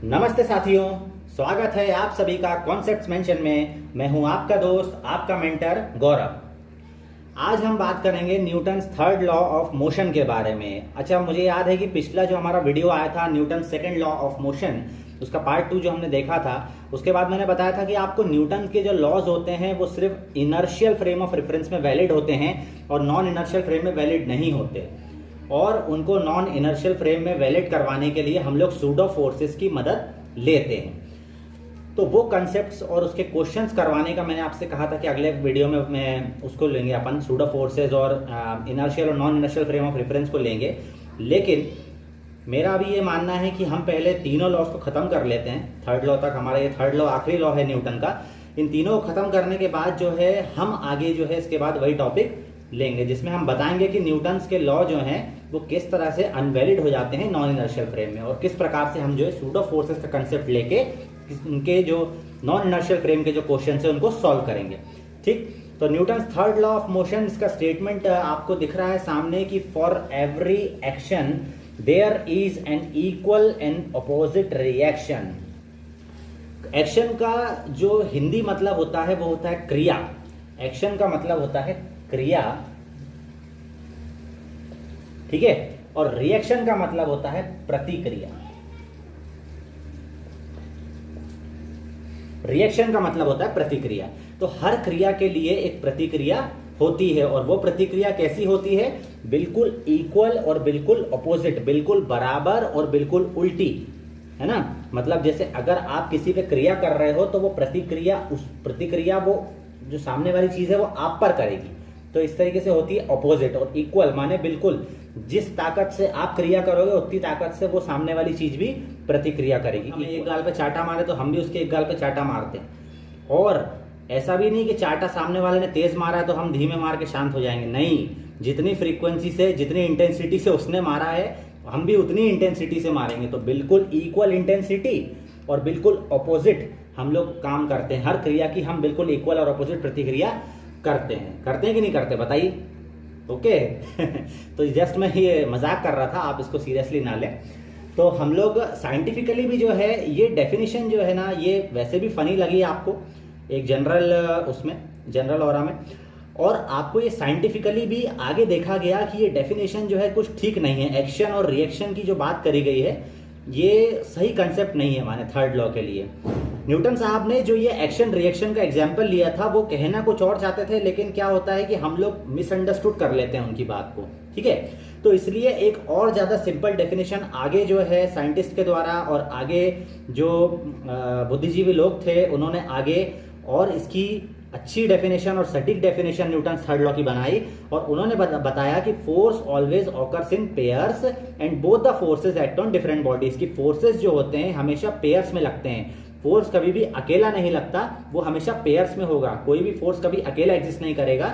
नमस्ते साथियों, स्वागत है आप सभी का कॉन्सेप्ट्स मेंशन में। मैं हूं आपका दोस्त, आपका मेंटर गौरव। आज हम बात करेंगे Newton's third law of motion के बारे में। अच्छा, मुझे याद है कि पिछला जो हमारा वीडियो आया था Newton second law of motion, उसका पार्ट 2 जो हमने देखा था, उसके बाद मैंने बताया था कि आपको न्यूटन के जो लॉज होते हैं वो सिर्फ इनर्शियल फ्रेम ऑफ रेफरेंस में वैलिड होते हैं और नॉन इनर्शियल फ्रेम में वैलिड नहीं होते। और उनको नॉन इनर्शियल फ्रेम में वैलिड करवाने के लिए हम लोग सूडो फोर्सेस की मदद लेते हैं। तो वो कंसेप्ट्स और उसके क्वेश्चंस करवाने का मैंने आपसे कहा था कि अगले वीडियो में मैं उसको लेंगे, अपन सूडो फोर्सेस और इनर्शियल और non inertial frame of reference को लेंगे। लेकिन मेरा अभी ये मानना है कि हम पहले तीनों लॉज को खत्म कर लेते हैं। थर्ड लॉ तक, हमारा ये थर्ड लॉ आखिरी लॉ है न्यूटन का। इन तीनों को खत्म करने के बाद जो है हम आगे जो है इसके बाद वही टॉपिक लेंगे जिसमें हम बताएंगे कि न्यूटन्स के लॉ जो हैं वो किस तरह से अनवैलिड हो जाते हैं नॉन इनर्शियल फ्रेम में, और किस प्रकार से हम जो है सूडो फोर्सेस का कंसेप्ट लेके उनके जो नॉन इनर्शियल फ्रेम के जो क्वेश्चन है उनको सॉल्व करेंगे। ठीक, तो Newton's third law of motion, इसका स्टेटमेंट आपको दिख रहा है सामने कि for every action there is an equal and opposite reaction. Action का जो हिंदी मतलब होता है वो होता है क्रिया। एक्शन का मतलब होता है क्रिया, ठीक है, और रिएक्शन का मतलब होता है प्रतिक्रिया। रिएक्शन का मतलब होता है प्रतिक्रिया। तो हर क्रिया के लिए एक प्रतिक्रिया होती है, और वो प्रतिक्रिया कैसी होती है? बिल्कुल इक्वल और बिल्कुल अपोजिट, बिल्कुल बराबर और बिल्कुल उल्टी, है ना। मतलब जैसे अगर आप किसी पे क्रिया कर रहे हो तो वो प्रतिक्रिया वो जो सामने वाली चीज है वो आप पर करेगी। तो इस तरीके से होती है अपोजिट। और इक्वल माने बिल्कुल जिस ताकत से आप क्रिया करोगे उतनी ताकत से वो सामने वाली चीज भी प्रतिक्रिया करेगी। हमें एक गाल पे चाटा मारे तो हम भी उसके एक गाल पे चाटा मारते हैं। और ऐसा भी नहीं कि चाटा सामने वाले ने तेज मारा है तो हम धीमे मार के शांत हो जाएंगे, नहीं। जितनी फ्रीक्वेंसी से, जितनी इंटेंसिटी से उसने मारा है हम भी उतनी इंटेंसिटी से मारेंगे। तो बिल्कुल इक्वल इंटेंसिटी और बिल्कुल अपोजिट हम लोग काम करते हैं। हर क्रिया की हम बिल्कुल इक्वल और अपोजिट प्रतिक्रिया करते हैं कि नहीं करते, बताइए। ओके तो जस्ट मैं ये मजाक कर रहा था, आप इसको सीरियसली ना लें। तो हम लोग साइंटिफिकली भी जो है ये डेफिनेशन जो है ना, ये वैसे भी फनी लगी आपको एक जनरल उसमें, जनरल ऑरा में, और आपको ये साइंटिफिकली भी आगे देखा गया कि ये डेफिनेशन जो है कुछ ठीक नहीं है। एक्शन और रिएक्शन की जो बात करी गई है ये सही कंसेप्ट नहीं है माने थर्ड लॉ के लिए। न्यूटन साहब ने जो ये एक्शन रिएक्शन का एग्जाम्पल लिया था वो कहना कुछ और चाहते थे, लेकिन क्या होता है कि हम लोग मिसअंडरस्टूड कर लेते हैं उनकी बात को, ठीक है। तो इसलिए एक और ज्यादा सिंपल डेफिनेशन आगे जो है साइंटिस्ट के द्वारा, और आगे जो बुद्धिजीवी लोग थे उन्होंने आगे और इसकी अच्छी डेफिनेशन और सटीक डेफिनेशन न्यूटन थर्ड लॉ की बनाई। और उन्होंने बताया कि force always occurs in pairs and both the forces act on different bodies. की फोर्सेस जो होते हैं हमेशा पेयर्स में लगते हैं। फोर्स कभी भी अकेला नहीं लगता, वो हमेशा पेयर्स में होगा। कोई भी फोर्स कभी अकेला एग्जिस्ट नहीं करेगा,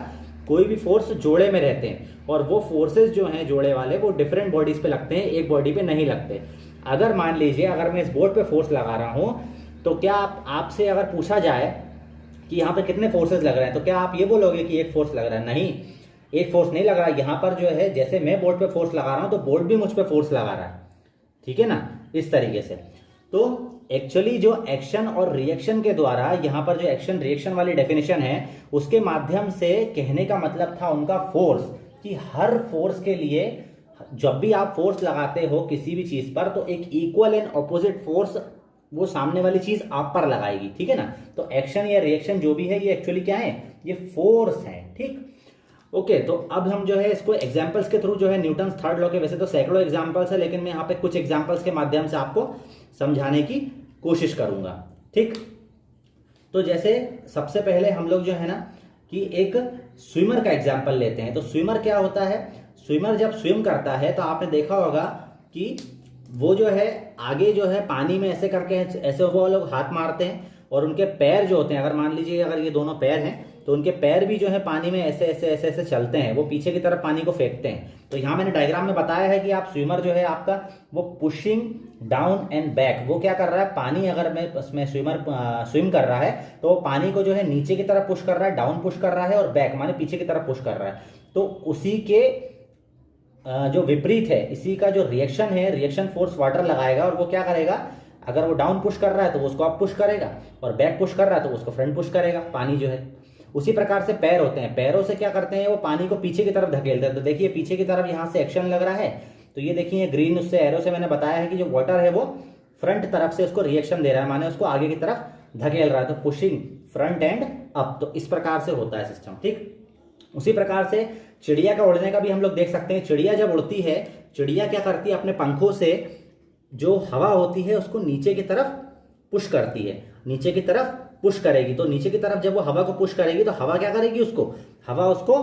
कोई भी फोर्स जोड़े में रहते हैं। और वो फोर्सेस जो हैं जोड़े वाले वो डिफरेंट बॉडीज पे लगते हैं, एक बॉडी पे नहीं लगते। अगर मान लीजिए अगर मैं इस बोर्ड पे फोर्स लगा रहा हूं तो क्या आपसे अगर पूछा जाए कि यहाँ पे कितने फोर्सेस लग रहे हैं, तो क्या आप ये बोलोगे कि एक फोर्स लग रहा है? नहीं, एक फोर्स नहीं लग रहा है। यहाँ पर जो है जैसे मैं बोर्ड पे फोर्स लगा रहा हूं तो बोर्ड भी मुझ पे फोर्स लगा रहा है, ठीक है ना, इस तरीके से। तो एक्चुअली जो एक्शन और रिएक्शन के द्वारा यहाँ पर जो एक्शन रिएक्शन वाली डेफिनेशन है उसके माध्यम से कहने का मतलब था उनका फोर्स, कि हर फोर्स के लिए जब भी आप फोर्स लगाते हो किसी भी चीज पर तो एक इक्वल एंड ऑपोजिट फोर्स वो सामने वाली चीज आप पर लगाएगी, ठीक है ना। तो एक्शन या रिएक्शन जो भी है ये एक्चुअली क्या है, ये फोर्स है, ठीक। ओके, तो अब हम जो है इसको एग्जांपल्स के थ्रू जो है न्यूटन थर्ड लॉ के, वैसे तो सैकड़ों एग्जांपल्स है लेकिन मैं यहाँ पे कुछ एग्जांपल्स के माध्यम से आपको समझाने की कोशिश करूंगा, ठीक। तो जैसे सबसे पहले हम लोग जो है ना कि एक स्विमर का एग्जांपल लेते हैं। तो स्विमर क्या होता है? स्विमर जब स्विम करता है तो आपने देखा होगा कि वो जो है आगे जो है पानी में ऐसे करके ऐसे वो लोग हाथ मारते हैं, और उनके पैर जो होते हैं, अगर मान लीजिए अगर ये दोनों पैर हैं तो उनके पैर भी जो है पानी में ऐसे ऐसे ऐसे ऐसे चलते हैं, वो पीछे की तरफ पानी को फेंकते हैं। तो यहाँ मैंने डायग्राम में बताया है कि आप स्विमर जो है आपका वो पुशिंग डाउन एंड बैक, वो क्या कर रहा है, पानी अगर मैं उसमें स्विमर स्विम कर रहा है तो वो पानी को जो है नीचे की तरफ पुश कर रहा है, डाउन पुश कर रहा है, और बैक माने पीछे की तरफ पुश कर रहा है। तो उसी के जो विपरीत है, इसी का जो रिएक्शन है, रिएक्शन फोर्स वाटर लगाएगा और वो क्या करेगा, अगर वो डाउन पुश कर रहा है तो वो उसको अप पुश करेगा, और बैक पुश कर रहा है तो उसको फ्रंट पुश करेगा पानी जो है। उसी प्रकार से पैर होते हैं, पैरों से क्या करते हैं वो पानी को पीछे की तरफ धकेलते हैं। तो देखिए पीछे की तरफ यहाँ से एक्शन लग रहा है, तो ये देखिए ग्रीन उससे एरो से मैंने बताया है कि जो वाटर है वो फ्रंट तरफ से उसको रिएक्शन दे रहा है, माने उसको आगे की तरफ धकेल रहा है, तो पुशिंग फ्रंट एंड अप। तो इस प्रकार से होता है सिस्टम, ठीक। उसी प्रकार से चिड़िया का उड़ने का भी हम लोग देख सकते हैं। चिड़िया जब उड़ती है, चिड़िया क्या करती है, अपने पंखों से जो हवा होती है उसको नीचे की तरफ पुश करती है, नीचे की तरफ पुश करेगी। तो नीचे की तरफ जब वो हवा को पुश करेगी तो हवा क्या करेगी, उसको हवा उसको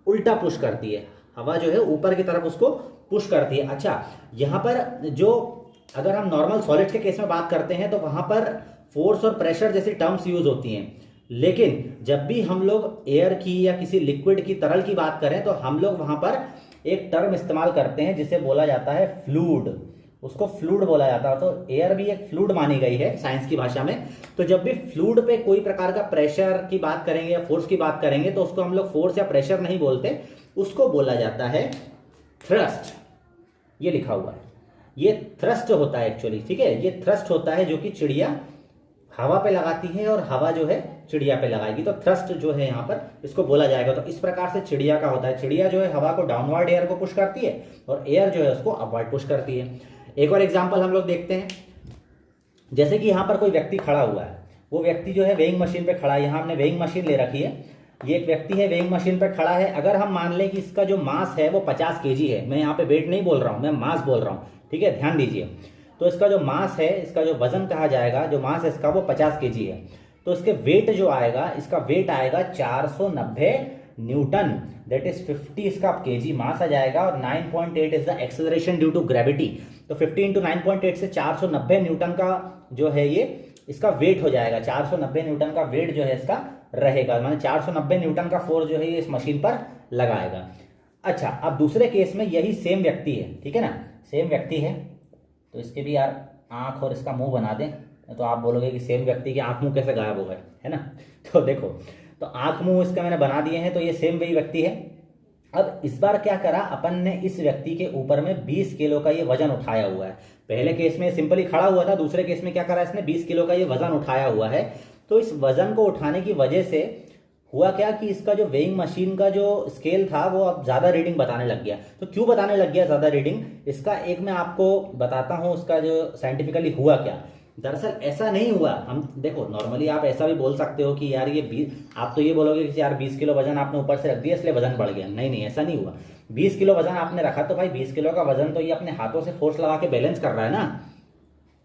उल्टा पुश करती है, हवा जो है ऊपर की तरफ उसको पुश करती है। अच्छा, यहाँ पर जो अगर हम नॉर्मल सॉलिड के केस में बात करते हैं तो वहां पर फोर्स और प्रेशर जैसी टर्म्स यूज होती हैं, लेकिन जब भी हम लोग एयर की या किसी लिक्विड की, तरल की बात करें तो हम लोग वहां पर एक टर्म इस्तेमाल करते हैं जिसे बोला जाता है फ्लूइड, उसको फ्लूइड बोला जाता है। तो एयर भी एक फ्लूइड मानी गई है साइंस की भाषा में। तो जब भी फ्लूइड पे कोई प्रकार का प्रेशर की बात करेंगे या फोर्स की बात करेंगे तो उसको हम लोग फोर्स या प्रेशर नहीं बोलते, उसको बोला जाता है थ्रस्ट। ये लिखा हुआ है, ये थ्रस्ट होता है एक्चुअली, ठीक है। ये थ्रस्ट होता है जो कि चिड़िया हवा पे लगाती है और हवा जो है चिड़िया पे लगाएगी, तो थ्रस्ट जो है यहाँ पर इसको बोला जाएगा। तो इस प्रकार से चिड़िया का होता है, चिड़िया जो है हवा को डाउनवर्ड एयर को पुश करती है और एयर जो है उसको अपवर्ड पुश करती है। एक और एग्जांपल हम लोग देखते हैं, जैसे कि यहाँ पर कोई व्यक्ति खड़ा हुआ है, वो व्यक्ति जो है वेइंग मशीन पे खड़ा है। यहाँ हमने वेइंग मशीन ले रखी है, ये एक व्यक्ति है वेइंग मशीन पे खड़ा है। अगर हम मान लें कि इसका जो मास है वो 50 केजी है, मैं यहाँ पे वेट नहीं बोल रहा हूँ, मैं मास बोल रहा हूँ, ठीक है, ध्यान दीजिए। तो इसका जो मास है, इसका जो वजन कहा जाएगा, जो मास है इसका वो 50 केजी है। तो इसके वेट जो आएगा, इसका वेट आएगा 490 न्यूटन, दैट इज 50 इसका केजी मास आ जाएगा, और 9.8 is the acceleration due to gravity. तो 50 इंटू 9.8 से 490 न्यूटन का जो है ये इसका वेट हो जाएगा। 490 न्यूटन का वेट जो है इसका रहेगा, माने 490 न्यूटन का फोर्स जो है ये इस मशीन पर लगाएगा। अच्छा, अब दूसरे केस में यही सेम व्यक्ति है, ठीक है ना, सेम व्यक्ति है, तो इसके भी यार आंख और इसका मुंह बना दें, तो आप बोलोगे कि सेम व्यक्ति के आंख मुंह कैसे गायब हो गए, है ना। तो देखो, तो आंख मुंह इसका मैंने बना दिए हैं, तो ये सेम वही व्यक्ति है। अब इस बार क्या करा अपन ने, इस व्यक्ति के ऊपर में 20 किलो का ये वजन उठाया हुआ है। पहले केस में सिंपली खड़ा हुआ था, दूसरे केस में क्या करा इसने, 20 किलो का ये वजन उठाया हुआ है। तो इस वजन को उठाने की वजह से हुआ क्या कि इसका जो वेइंग मशीन का जो स्केल था वो अब ज्यादा रीडिंग बताने लग गया। तो क्यों बताने लग गया ज्यादा रीडिंग, इसका एक मैं आपको बताता हूं उसका जो साइंटिफिकली हुआ क्या। दरअसल ऐसा नहीं हुआ, हम देखो नॉर्मली आप ऐसा भी बोल सकते हो कि यार ये आप तो ये बोलोगे कि यार 20 किलो वजन आपने ऊपर से रख दिया इसलिए वजन बढ़ गया। नहीं नहीं, ऐसा नहीं हुआ। 20 किलो वजन आपने रखा तो भाई 20 किलो का वजन तो ये अपने हाथों से फोर्स लगा के बैलेंस कर रहा है ना,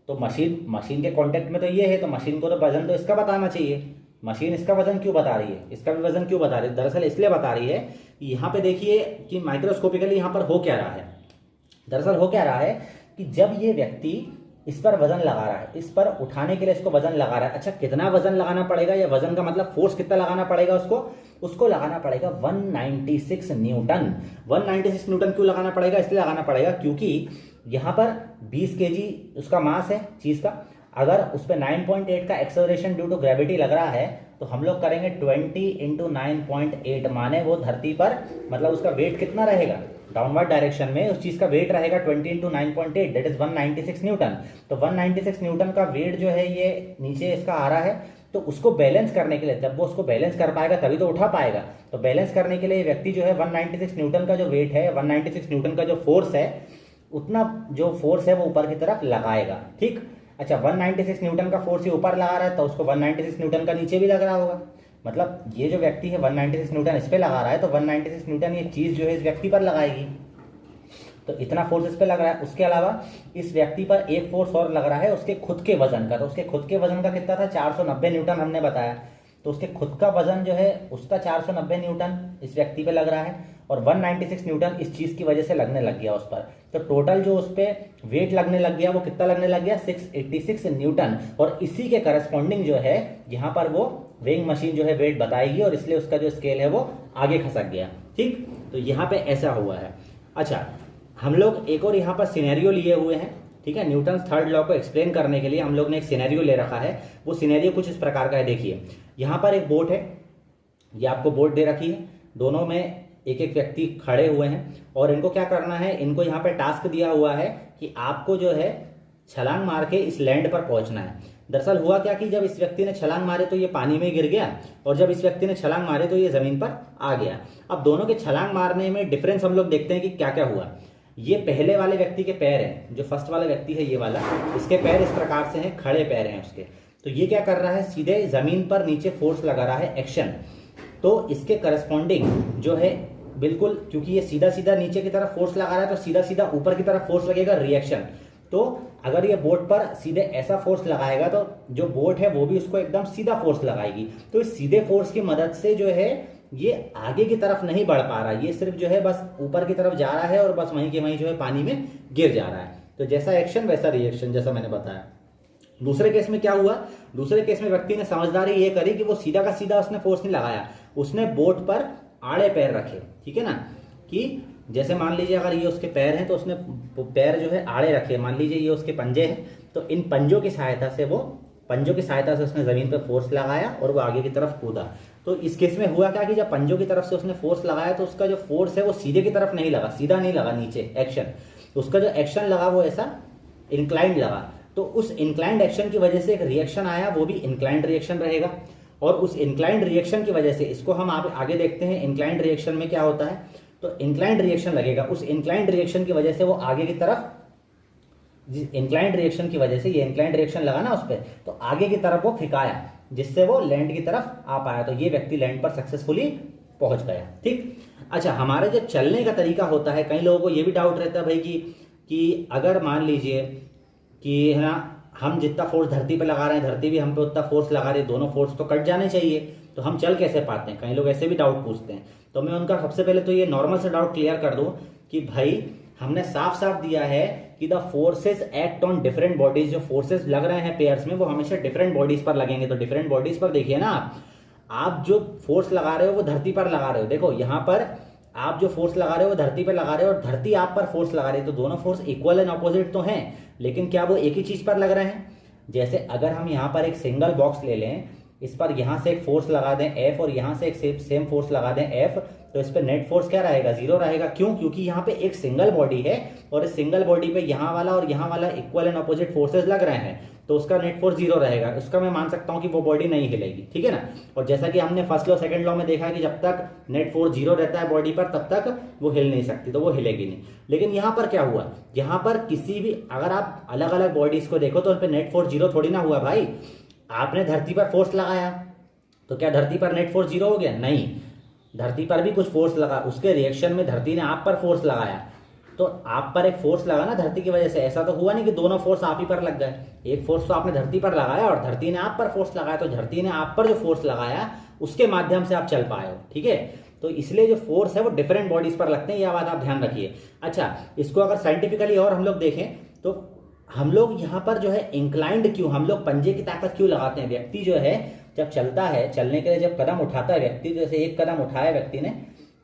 तो मशीन के कांटेक्ट में तो ये है, तो मशीन को तो वजन तो इसका बताना चाहिए। मशीन इसका वजन क्यों बता रही है, इसका भी वजन क्यों बता रही है, दरअसल इसलिए बता रही है कि यहाँ पे देखिए कि माइक्रोस्कोपिकली यहाँ पर हो क्या रहा है। दरअसल हो क्या रहा है कि जब ये व्यक्ति इस पर वजन लगा रहा है, इस पर उठाने के लिए इसको वजन लगा रहा है। अच्छा, कितना वजन लगाना पड़ेगा, या वजन का मतलब फोर्स कितना लगाना पड़ेगा, उसको लगाना पड़ेगा 196 न्यूटन। 196 न्यूटन क्यों लगाना पड़ेगा, इसलिए लगाना पड़ेगा क्योंकि यहाँ पर 20 केजी उसका मास है चीज का, अगर उस पर 9.8 का एक्सेलरेशन ड्यू टू ग्रेविटी लग रहा है तो हम लोग करेंगे 20 इंटू 9.8, माने वो धरती पर मतलब उसका वेट कितना रहेगा, डाउनवर्ड डायरेक्शन में उस चीज का वेट रहेगा 20 इंटू 9.8, दैट इज 196 न्यूटन। तो 196 न्यूटन का वेट जो है ये नीचे इसका आ रहा है, तो उसको बैलेंस करने के लिए, जब वो उसको बैलेंस कर पाएगा तभी तो उठा पाएगा। तो बैलेंस करने के लिए व्यक्ति जो है 196 न्यूटन का जो वेट है, 196 न्यूटन का जो फोर्स है, उतना जो फोर्स है वो ऊपर की तरफ लगाएगा, ठीक। अच्छा, 196 न्यूटन का फोर्स ये ऊपर लगा रहा है तो उसको 196 न्यूटन का नीचे भी लग रहा होगा। मतलब ये जो व्यक्ति है 196 न्यूटन इस पे लगा रहा है तो 196 न्यूटन ये चीज जो है इस व्यक्ति पर लगाएगी, तो इतना फोर्स इस पे लग रहा है। उसके अलावा इस व्यक्ति पर एक फोर्स और लग रहा है उसके खुद के वजन का, तो उसके खुद के वजन का कितना था, 490 न्यूटन हमने बताया। तो उसके खुद का वजन जो है उसका 490 न्यूटन इस व्यक्ति पे लग रहा है, और 196 न्यूटन इस चीज की वजह से लगने लग गया उस पर। तो टोटल जो उस पर वेट लगने लग गया वो कितना लगने लग गया, 686 न्यूटन। और इसी के करस्पॉन्डिंग जो है यहाँ पर वो वेइंग मशीन जो है वेट बताएगी, और इसलिए उसका जो स्केल है वो आगे खसक गया, ठीक। तो यहाँ पे ऐसा हुआ है। अच्छा, हम लोग एक और यहाँ पर सिनेरियो लिए हुए हैं, ठीक है। न्यूटन थर्ड लॉ को एक्सप्लेन करने के लिए हम लोग ने एक सिनेरियो ले रखा है। वो सिनेरियो कुछ इस प्रकार का है, देखिए यहाँ पर एक बोट है, ये आपको बोट दे रखी है, दोनों में एक एक व्यक्ति खड़े हुए हैं, और इनको क्या करना है, इनको यहाँ पे टास्क दिया हुआ है कि आपको जो है छलांग मार के इस लैंड पर पहुंचना है। दरअसल हुआ क्या कि जब इस व्यक्ति ने छलांग मारे तो ये पानी में गिर गया, और जब इस व्यक्ति ने छलांग मारे तो ये जमीन पर आ गया। अब दोनों के छलांग मारने में डिफरेंस हम लोग देखते हैं कि क्या क्या हुआ। ये पहले वाले व्यक्ति के पैर हैं, जो फर्स्ट वाला व्यक्ति है ये वाला, इसके पैर इस प्रकार से हैं, खड़े पैर हैं उसके। तो ये क्या कर रहा है, सीधे जमीन पर नीचे फोर्स लगा रहा है, एक्शन। तो इसके करस्पॉन्डिंग जो है बिल्कुल, क्योंकि ये सीधा सीधा नीचे की तरफ फोर्स लगा रहा है तो सीधा सीधा ऊपर की तरफ फोर्स लगेगा, रिएक्शन। तो अगर ये बोट पर सीधे ऐसा फोर्स लगाएगा तो जो बोट है वो भी उसको एकदम सीधा फोर्स लगाएगी। तो इस सीधे फोर्स की मदद से जो है ये आगे की तरफ नहीं बढ़ पा रहा, ये सिर्फ जो है बस ऊपर की तरफ जा रहा है और बस वहीं के वहीं जो है पानी में गिर जा रहा है। तो जैसा एक्शन वैसा रिएक्शन, जैसा मैंने बताया। दूसरे केस में क्या हुआ, दूसरे केस में व्यक्ति ने समझदारी ये करी कि वो सीधा का सीधा उसने फोर्स नहीं लगाया, उसने बोट पर आड़े पैर रखे, ठीक है ना। कि जैसे मान लीजिए अगर ये उसके पैर हैं तो उसने पैर जो है आड़े रखे, मान लीजिए ये उसके पंजे हैं, तो इन पंजों की सहायता से उसने जमीन पर फोर्स लगाया और वो आगे की तरफ कूदा। तो इस केस में हुआ क्या कि जब पंजों की तरफ से उसने फोर्स लगाया तो उसका जो फोर्स है वो सीधे की तरफ नहीं लगा, सीधा नहीं लगा नीचे एक्शन, उसका जो एक्शन लगा वो ऐसा इंक्लाइंड लगा। तो उस इंक्लाइंड एक्शन की वजह से एक रिएक्शन आया, वो भी इंक्लाइंड रिएक्शन रहेगा। और उस इंक्लाइंड रिएक्शन की वजह से, इसको हम आगे देखते हैं इंक्लाइंड रिएक्शन में क्या होता है। तो इंक्लाइंड रिएक्शन लगेगा, उस इंक्लाइंड रिएक्शन की वजह से वो आगे की तरफ, इंक्लाइंड रिएक्शन की वजह से ये इंक्लाइंड रिएक्शन लगा ना उस पर, तो आगे की तरफ वो फिकाया, जिससे वो लैंड की तरफ आ पाया। तो ये व्यक्ति लैंड पर सक्सेसफुली पहुंच गया। ठीक, अच्छा, हमारे जो चलने का तरीका होता है, कई लोगों को ये भी डाउट रहता है भाई कि अगर मान लीजिए कि है ना, हम जितना फोर्स धरती पे लगा रहे हैं, धरती भी हम पे उतना फोर्स लगा रही है, दोनों फोर्स तो कट जाने चाहिए, तो हम चल कैसे पाते हैं। कई लोग ऐसे भी डाउट पूछते हैं। तो मैं उनका सबसे पहले तो ये नॉर्मल से डाउट क्लियर कर दूं कि भाई हमने साफ साफ दिया है कि the forces act on different bodies. जो फोर्सेस लग रहे हैं पेयर्स में वो हमेशा डिफरेंट बॉडीज पर लगेंगे। तो डिफरेंट बॉडीज पर देखिए ना, आप जो फोर्स लगा रहे हो वो धरती पर लगा रहे हो। देखो यहाँ पर आप जो फोर्स लगा रहे हो वो धरती पर लगा रहे हो और धरती आप पर फोर्स लगा रही है। तो दोनों फोर्स इक्वल एंड ऑपोजिट तो हैं, लेकिन क्या वो एक ही चीज पर लग रहे हैं। जैसे अगर हम यहाँ पर एक सिंगल बॉक्स ले लें, इस पर यहाँ से एक फोर्स लगा दें F और यहाँ से एक सेम फोर्स लगा दें F, तो इस पर नेट फोर्स क्या रहेगा, जीरो रहेगा। क्यों? क्योंकि यहाँ पे एक सिंगल बॉडी है और इस सिंगल बॉडी पे यहाँ वाला और यहाँ वाला इक्वल एंड ऑपोजिट फोर्सेस लग रहे हैं, तो उसका नेट फोर्स जीरो रहेगा। उसका मैं मान सकता हूँ कि वो बॉडी नहीं हिलेगी, ठीक है ना। और जैसा कि हमने फर्स्ट लॉ सेकंड लॉ में देखा कि जब तक नेट फोर्स जीरो रहता है बॉडी पर तब तक वो हिल नहीं सकती, तो वो हिलेगी नहीं। लेकिन यहाँ पर क्या हुआ, यहाँ पर किसी भी, अगर आप अलग अलग बॉडीज को देखो तो उन पर नेट फोर्स जीरो थोड़ी ना हुआ भाई। आपने धरती पर फोर्स लगाया तो क्या धरती पर नेट फोर्स जीरो हो गया? नहीं, धरती पर भी कुछ फोर्स लगा, उसके रिएक्शन में धरती ने आप पर फोर्स लगाया, तो आप पर एक फोर्स लगा ना धरती की वजह से। ऐसा तो हुआ नहीं कि दोनों फोर्स आप ही पर लग गए। एक फोर्स तो आपने धरती पर लगाया और धरती ने आप पर फोर्स लगाया, तो धरती ने आप पर जो फोर्स लगाया उसके माध्यम से आप चल पाए हो, ठीक है। तो इसलिए जो फोर्स है वो डिफरेंट बॉडीज पर लगते हैं, यह बात आप ध्यान रखिए। अच्छा, इसको अगर साइंटिफिकली और हम लोग देखें तो हम लोग यहाँ पर जो है इंक्लाइंड क्यों, हम लोग पंजे की ताकत क्यों लगाते हैं। व्यक्ति जो है जब चलता है, चलने के लिए जब कदम उठाता है व्यक्ति, जैसे एक कदम उठाया व्यक्ति ने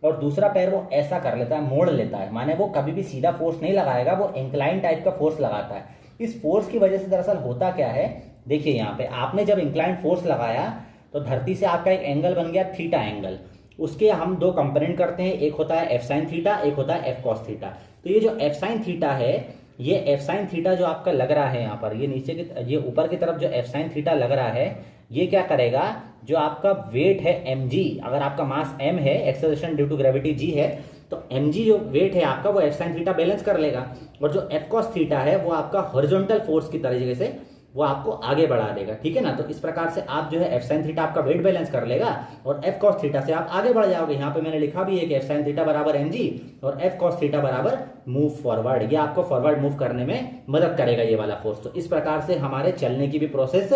और दूसरा पैर वो ऐसा कर लेता है, मोड़ लेता है, माने वो कभी भी सीधा फोर्स नहीं लगाएगा, वो इंक्लाइन टाइप का फोर्स लगाता है। इस फोर्स की वजह से दरअसल होता क्या है, देखिए यहाँ पे आपने जब इंक्लाइन फोर्स लगाया तो धरती से आपका एक एंगल बन गया थीटा एंगल। उसके हम दो कंपोनेंट करते हैं, एक होता है एफ साइन थीटा, एक होता है एफ कॉस थीटा। तो ये जो एफ साइन थीटा है, ये एफ साइन थीटा जो आपका लग रहा है यहाँ पर, ये नीचे की, ये ऊपर की तरफ जो एफ साइन थीटा लग रहा है, ये क्या करेगा, जो आपका वेट है mg, अगर आपका मास m है, acceleration due to gravity g है, तो mg जो वेट है आपका वो एफ साइन थीटा बैलेंस कर लेगा। और जो एफ कॉस थीटा है वो आपका हॉरिजॉन्टल फोर्स की तरीके से वो आपको आगे बढ़ा देगा, ठीक है ना। तो इस प्रकार से आप जो है एफ साइन थीटा आपका वेट बैलेंस कर लेगा और एफ कॉस थीटा से आप आगे बढ़ जाओगे। यहाँ पे मैंने लिखा भी है कि एफ साइन थीटा बराबर mg और एफ कॉस थीटा बराबर मूव फॉरवर्ड। ये आपको फॉरवर्ड मूव करने में मदद करेगा ये वाला फोर्स। तो इस प्रकार से हमारे चलने की भी प्रोसेस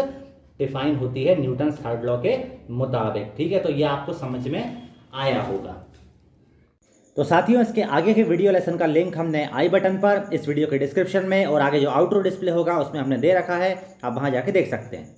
डिफाइन होती है न्यूटन थर्ड लॉ के मुताबिक, ठीक है। तो ये आपको समझ में आया होगा। तो साथियों, इसके आगे के वीडियो लेसन का लिंक हमने आई बटन पर, इस वीडियो के डिस्क्रिप्शन में और आगे जो आउटरो डिस्प्ले होगा उसमें हमने दे रखा है, आप वहां जाके देख सकते हैं।